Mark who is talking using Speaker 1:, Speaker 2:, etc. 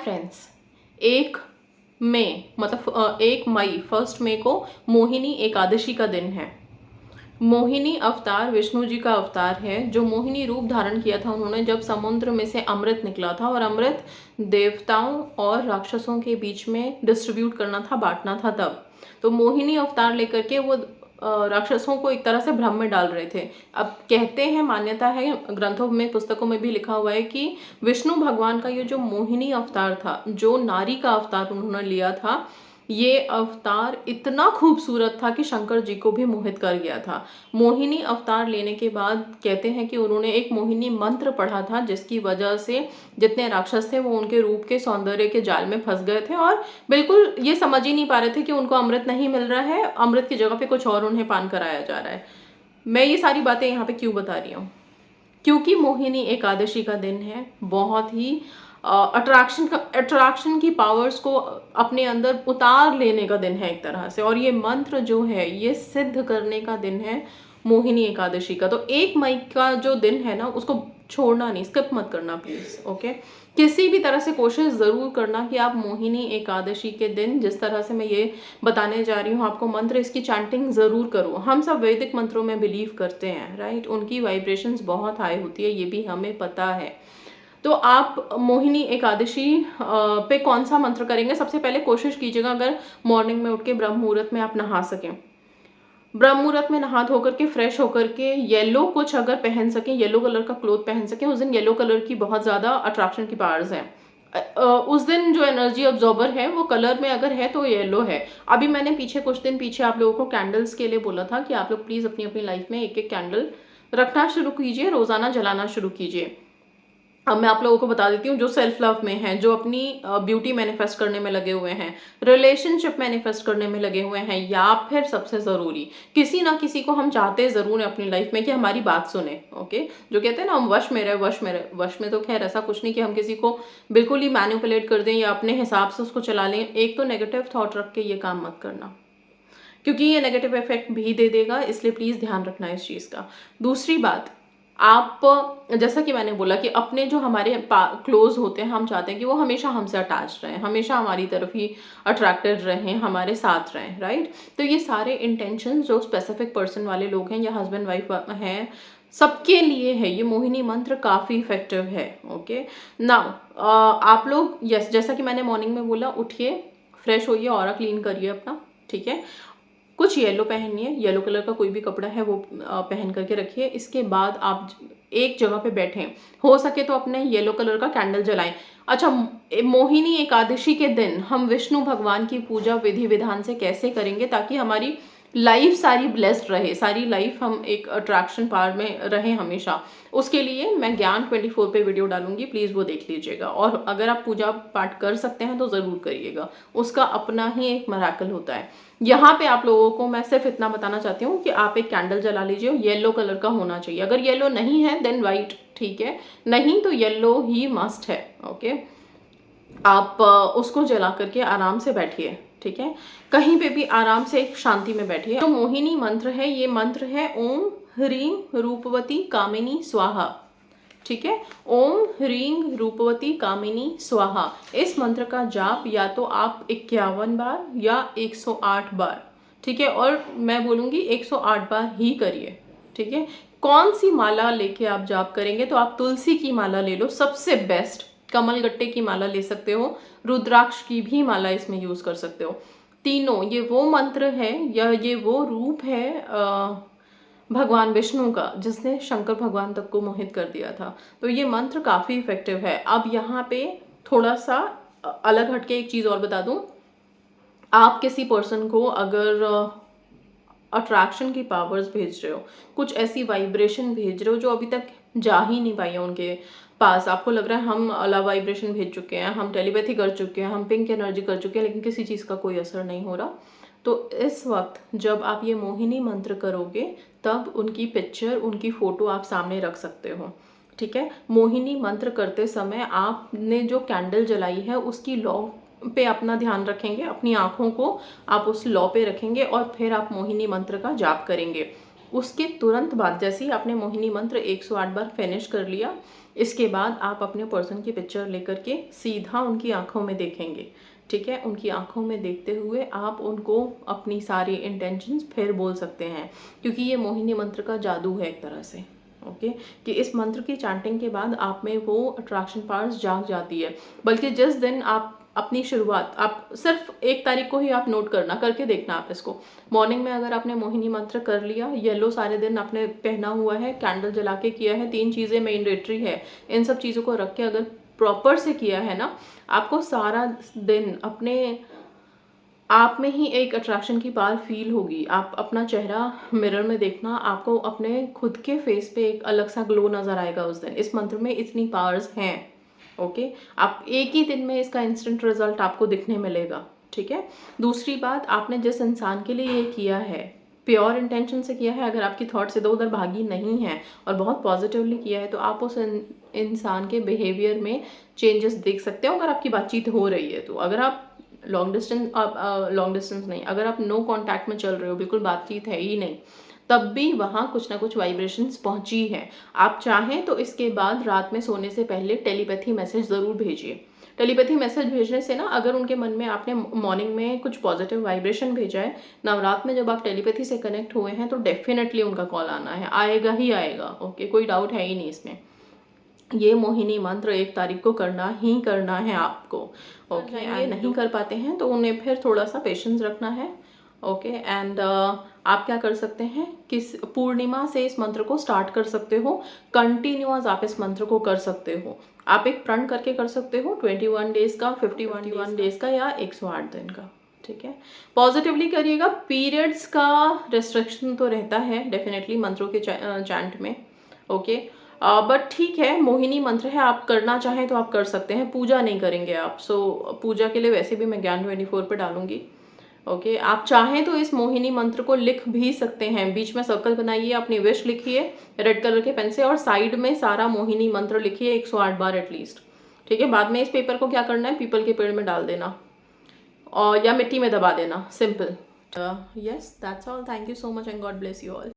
Speaker 1: Friends, 1 मई 1 मई को मोहिनी एकादशी का दिन है। मोहिनी अवतार विष्णु जी का अवतार है, जो मोहिनी रूप धारण किया था उन्होंने जब समुद्र में से अमृत निकला था, और अमृत देवताओं और राक्षसों के बीच में डिस्ट्रीब्यूट करना था, बांटना था तब। तो मोहिनी अवतार लेकर के वो राक्षसों को एक तरह से भ्रम में डाल रहे थे। अब कहते हैं, मान्यता है, ग्रंथों में पुस्तकों में भी लिखा हुआ है कि विष्णु भगवान का ये जो मोहिनी अवतार था, जो नारी का अवतार उन्होंने लिया था, ये अवतार इतना खूबसूरत था कि शंकर जी को भी मोहित कर गया था। मोहिनी अवतार लेने के बाद कहते हैं कि उन्होंने एक मोहिनी मंत्र पढ़ा था, जिसकी वजह से जितने राक्षस थे वो उनके रूप के सौंदर्य के जाल में फंस गए थे और बिल्कुल ये समझ ही नहीं पा रहे थे कि उनको अमृत नहीं मिल रहा है, अमृत की जगह पे कुछ और उन्हें पान कराया जा रहा है। मैं ये सारी बातें यहाँ पे क्यों बता रही हूँ? क्योंकि मोहिनी एकादशी का दिन है, बहुत ही अट्रैक्शन की पावर्स को अपने अंदर उतार लेने का दिन है एक तरह से, और ये मंत्र जो है ये सिद्ध करने का दिन है मोहिनी एकादशी का। तो 1 मई का जो दिन है ना, उसको छोड़ना नहीं, स्किप मत करना प्लीज। ओके, किसी भी तरह से कोशिश ज़रूर करना कि आप मोहिनी एकादशी के दिन, जिस तरह से मैं ये बताने जा रही हूँ आपको मंत्र, इसकी चैंटिंग ज़रूर करो। हम सब वैदिक मंत्रों में बिलीव करते हैं, राइट? उनकी वाइब्रेशंस बहुत हाई होती है, ये भी हमें पता है। तो आप मोहिनी एकादशी पे कौन सा मंत्र करेंगे? सबसे पहले कोशिश कीजिएगा, अगर मॉर्निंग में उठ के ब्रह्म मुहूर्त में आप नहा सकें, ब्रह्म मुहूर्त में नहा धो करके फ्रेश होकर के येलो कुछ अगर पहन सकें, येलो कलर का क्लोथ पहन सकें। उस दिन येलो कलर की बहुत ज़्यादा अट्रैक्शन की पावर्स हैं। उस दिन जो एनर्जी ऑब्जॉर्बर है वो कलर में अगर है तो येलो है। अभी मैंने कुछ दिन पीछे आप लोगों को कैंडल्स के लिए बोला था कि आप लोग प्लीज़ अपनी अपनी लाइफ में एक एक कैंडल रखना शुरू कीजिए, रोज़ाना जलाना शुरू कीजिए। अब मैं आप लोगों को बता देती हूँ, जो सेल्फ लव में हैं, जो अपनी ब्यूटी मैनिफेस्ट करने में लगे हुए हैं, रिलेशनशिप मैनिफेस्ट करने में लगे हुए हैं, या फिर सबसे ज़रूरी, किसी ना किसी को हम चाहते ज़रूर हैं अपनी लाइफ में कि हमारी बात सुने। ओके, जो कहते हैं ना हम वश में रहे, वश में तो खैर ऐसा कुछ नहीं कि हम किसी को बिल्कुल ही मैनिपुलेट कर दें या अपने हिसाब से उसको चला लें। एक तो नेगेटिव थॉट रख के ये काम मत करना, क्योंकि ये नेगेटिव इफेक्ट भी दे देगा, इसलिए प्लीज़ ध्यान रखना इस चीज़ का। दूसरी बात, आप, जैसा कि मैंने बोला कि अपने जो हमारे क्लोज होते हैं, हम चाहते हैं कि वो हमेशा हमसे अटैच रहें, हमेशा हमारी तरफ ही अट्रैक्टेड रहें, हमारे साथ रहें, राइट? तो ये सारे इंटेंशन जो स्पेसिफिक पर्सन वाले लोग हैं या हस्बैंड वाइफ हैं, सबके लिए है ये मोहिनी मंत्र, काफ़ी इफेक्टिव है। ओके, नाउ आप लोग, यस, जैसा कि मैंने मॉर्निंग में बोला, उठिए, फ्रेश होइए, ऑरा क्लीन करिए अपना, ठीक है? कुछ येलो पहनिए, येलो कलर का कोई भी कपड़ा है वो पहन करके रखिए। इसके बाद आप एक जगह पे बैठें, हो सके तो अपने येलो कलर का कैंडल जलाएं। अच्छा, मोहिनी एकादशी के दिन हम विष्णु भगवान की पूजा विधि विधान से कैसे करेंगे ताकि हमारी लाइफ सारी ब्लेस्ड रहे, सारी लाइफ हम एक अट्रैक्शन पावर में रहें हमेशा, उसके लिए मैं ज्ञान 24 पे वीडियो डालूंगी, प्लीज़ वो देख लीजिएगा। और अगर आप पूजा पाठ कर सकते हैं तो ज़रूर करिएगा, उसका अपना ही एक मिरेकल होता है। यहाँ पे आप लोगों को मैं सिर्फ इतना बताना चाहती हूँ कि आप एक कैंडल जला लीजिए, येलो कलर का होना चाहिए। अगर येलो नहीं है देन वाइट, ठीक है, नहीं तो येलो ही मस्ट है। ओके, आप उसको जला करके आराम से बैठिए, ठीक है? कहीं पे भी आराम से एक शांति में बैठिए। जो मोहिनी मंत्र है, ये मंत्र है ओम ह्रीं रूपवती कामिनी स्वाहा, ठीक है? ओम ह्रीं रूपवती कामिनी स्वाहा। इस मंत्र का जाप या तो आप 51 बार या 108 बार, ठीक है? और मैं बोलूँगी 108 बार ही करिए, ठीक है? कौन सी माला लेके आप जाप करेंगे? तो आप तुलसी की माला ले लो, सबसे बेस्ट। कमल गट्टे की माला ले सकते हो, रुद्राक्ष की भी माला इसमें यूज़ कर सकते हो। तीनों, ये वो मंत्र है या ये वो रूप है भगवान विष्णु का, जिसने शंकर भगवान तक को मोहित कर दिया था। तो ये मंत्र काफ़ी इफेक्टिव है। अब यहाँ पे थोड़ा सा अलग हटके एक चीज़ और बता दूँ, आप किसी पर्सन को अगर अट्रैक्शन की पावर्स भेज रहे हो, कुछ ऐसी वाइब्रेशन भेज रहे हो जो अभी तक जा ही नहीं पाई है उनके पास, आपको लग रहा है हम लव वाइब्रेशन भेज चुके हैं, हम टेलीपैथी कर चुके हैं, हम पिंक एनर्जी कर चुके हैं, लेकिन किसी चीज़ का कोई असर नहीं हो रहा, तो इस वक्त जब आप ये मोहिनी मंत्र करोगे तब उनकी पिक्चर, उनकी फ़ोटो आप सामने रख सकते हो, ठीक है? मोहिनी मंत्र करते समय आपने जो कैंडल जलाई है उसकी लौ पे अपना ध्यान रखेंगे, अपनी आँखों को आप उस लौ पे रखेंगे और फिर आप मोहिनी मंत्र का जाप करेंगे। उसके तुरंत बाद जैसे ही आपने मोहिनी मंत्र 108 बार फिनिश कर लिया, इसके बाद आप अपने पर्सन की पिक्चर लेकर के सीधा उनकी आँखों में देखेंगे, ठीक है? उनकी आँखों में देखते हुए आप उनको अपनी सारी इंटेंशंस फिर बोल सकते हैं, क्योंकि ये मोहिनी मंत्र का जादू है एक तरह से, ओके? कि इस मंत्र की चैंटिंग के बाद आप में वो अट्रैक्शन पावर्स जाग जाती है। बल्कि जिस दिन आप अपनी शुरुआत, आप सिर्फ 1 तारीख को ही आप नोट करना, करके देखना आप इसको। मॉर्निंग में अगर आपने मोहिनी मंत्र कर लिया, येलो सारे दिन आपने पहना हुआ है, कैंडल जला के किया है, 3 चीज़ें मैंडेटरी है, इन सब चीज़ों को रख के अगर प्रॉपर से किया है ना, आपको सारा दिन अपने आप में ही एक अट्रैक्शन की पावर फील होगी। आप अपना चेहरा मिरर में देखना, आपको अपने खुद के फेस पे एक अलग सा ग्लो नज़र आएगा उस दिन। इस मंत्र में इतनी पावर्स हैं, ओके? आप एक ही दिन में इसका इंस्टेंट रिजल्ट आपको दिखने मिलेगा, ठीक है? दूसरी बात, आपने जिस इंसान के लिए ये किया है, प्योर इंटेंशन से किया है, अगर आपकी थॉट्स इधर-उधर भागी नहीं हैं और बहुत पॉजिटिवली किया है, तो आप उस इंसान के बिहेवियर में चेंजेस देख सकते हो, अगर आपकी बातचीत हो रही है तो। अगर आप लॉन्ग डिस्टेंस नहीं, अगर आप नो कॉन्टैक्ट में चल रहे हो, बिल्कुल बातचीत है ही नहीं, तब भी वहाँ कुछ ना कुछ वाइब्रेशंस पहुँची हैं। आप चाहें तो इसके बाद रात में सोने से पहले टेलीपैथी मैसेज ज़रूर भेजिए। टेलीपैथी मैसेज भेजने से ना, अगर उनके मन में आपने मॉर्निंग में कुछ पॉजिटिव वाइब्रेशन भेजा है, नवरात में जब आप टेलीपैथी से कनेक्ट हुए हैं, तो डेफ़िनेटली उनका कॉल आना है, आएगा ही आएगा, ओके? कोई डाउट है ही नहीं इसमें। ये मोहिनी मंत्र 1 तारीख को करना ही करना है आपको, ओके? एंड नहीं कर पाते हैं तो उन्हें फिर थोड़ा-सा पेशेंस रखना है, ओके? एंड आप क्या कर सकते हैं, किस पूर्णिमा से इस मंत्र को स्टार्ट कर सकते हो, कंटिन्यूअस आप इस मंत्र को कर सकते हो। आप एक प्रण करके कर सकते हो 21 डेज़ का, 51 डेज़ का या 108 दिन का, ठीक है? पॉजिटिवली करिएगा। पीरियड्स का रिस्ट्रिक्शन तो रहता है डेफिनेटली मंत्रों के चैंट में, ओके? बट ठीक है, मोहिनी मंत्र है, आप करना चाहें तो आप कर सकते हैं, पूजा नहीं करेंगे आप। सो पूजा के लिए वैसे भी मैं ज्ञान 24 पे डालूँगी, ओके? आप चाहें तो इस मोहिनी मंत्र को लिख भी सकते हैं, बीच में सर्कल बनाइए, अपनी विश लिखिए रेड कलर के पेन से और साइड में सारा मोहिनी मंत्र लिखिए 108 बार एटलीस्ट, ठीक है? बाद में इस पेपर को क्या करना है, पीपल के पेड़ में डाल देना और या मिट्टी में दबा देना, simple. Yes, that's all. Thank you so much and God bless you all.